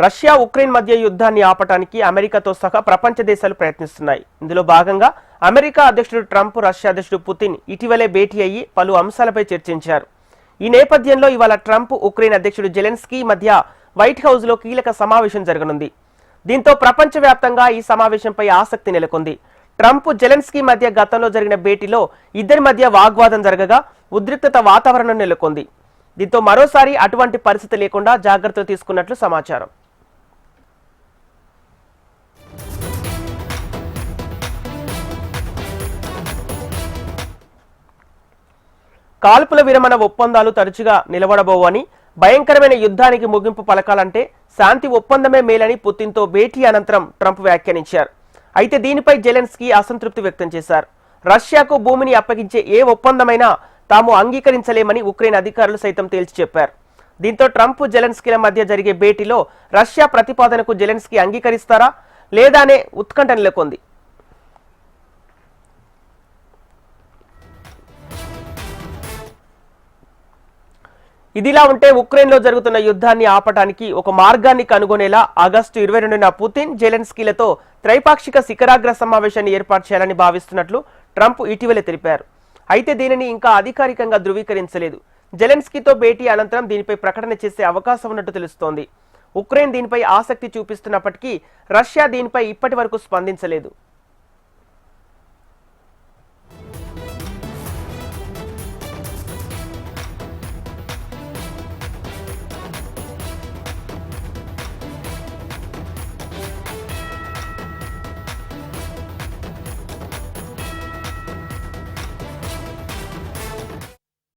Russia Ukraine మధ్య యుద్ధాన్ని ఆపటానికి అమెరికాతో సహా ప్రపంచ దేశాలు ప్రయత్నిస్తున్నాయి. ఇందులో భాగంగా అమెరికా అధ్యక్షుడు ట్రంప్, రష్యా అధ్యక్షుడు పుతిన్ ఇటీవలే భేటీ అయ్యి పలు అంశాలపై చర్చించారు. ఈ నేపథ్యంలో ఇవాళ ట్రంప్, ఉక్రెయిన్ అధ్యక్షుడు జెలెన్స్కీ మధ్య వైట్ హౌస్ లో కీలక సమావేశం జరగనుంది. దీంతో ప్రపంచవ్యాప్తంగా ఈ సమావేశంపై ఆసక్తి నెలకొంది. ట్రంప్, జెలెన్స్కీ మధ్య గతంలో జరిగిన భేటీలో ఇద్దరి మధ్య వాగ్వాదం జరగగా ఉద్రిక్తత వాతావరణం నెలకొంది. దీంతో మరోసారి అటువంటి పరిస్థితి లేకుండా జాగ్రత్తలు తీసుకున్నట్లు సమాచారం. కాల్పుల విరమణ ఒప్పందాలు తరచుగా నిలబడబోవని, భయంకరమైన యుద్ధానికి ముగింపు పలకాలంటే శాంతి ఒప్పందమే మేలని పుతిన్తో భేటీ అనంతరం ట్రంప్ వ్యాఖ్యానించారు. అయితే దీనిపై జెలెన్స్కీ అసంతృప్తి వ్యక్తం చేశారు. రష్యాకు భూమిని అప్పగించే ఏ ఒప్పందమైనా తాము అంగీకరించలేమని ఉక్రెయిన్ అధికారులు సైతం తేల్చి చెప్పారు. దీంతో ట్రంప్, జెలెన్స్కీల మధ్య జరిగే భేటీలో రష్యా ప్రతిపాదనకు జెలెన్స్కీ అంగీకరిస్తారా లేదా అనే ఉత్కంఠ నెలకొంది. ఇదిలా ఉంటే ఉక్రెయిన్లో జరుగుతున్న యుద్ధాన్ని ఆపటానికి ఒక మార్గాన్ని కనుగొనేలా ఆగస్టు 22న పుతిన్, జెలెన్స్కీలతో త్రైపాక్షిక శిఖరాగ్ర సమావేశాన్ని ఏర్పాటు చేయాలని భావిస్తున్నట్లు ట్రంప్ ఇటీవలే తెలిపారు. అయితే దీనిని ఇంకా అధికారికంగా ధృవీకరించలేదు. జెలెన్స్కీతో భేటీ అనంతరం దీనిపై ప్రకటన చేసే అవకాశం ఉన్నట్టు తెలుస్తోంది. ఉక్రెయిన్ దీనిపై ఆసక్తి చూపిస్తున్నప్పటికీ రష్యా దీనిపై ఇప్పటి వరకు స్పందించలేదు.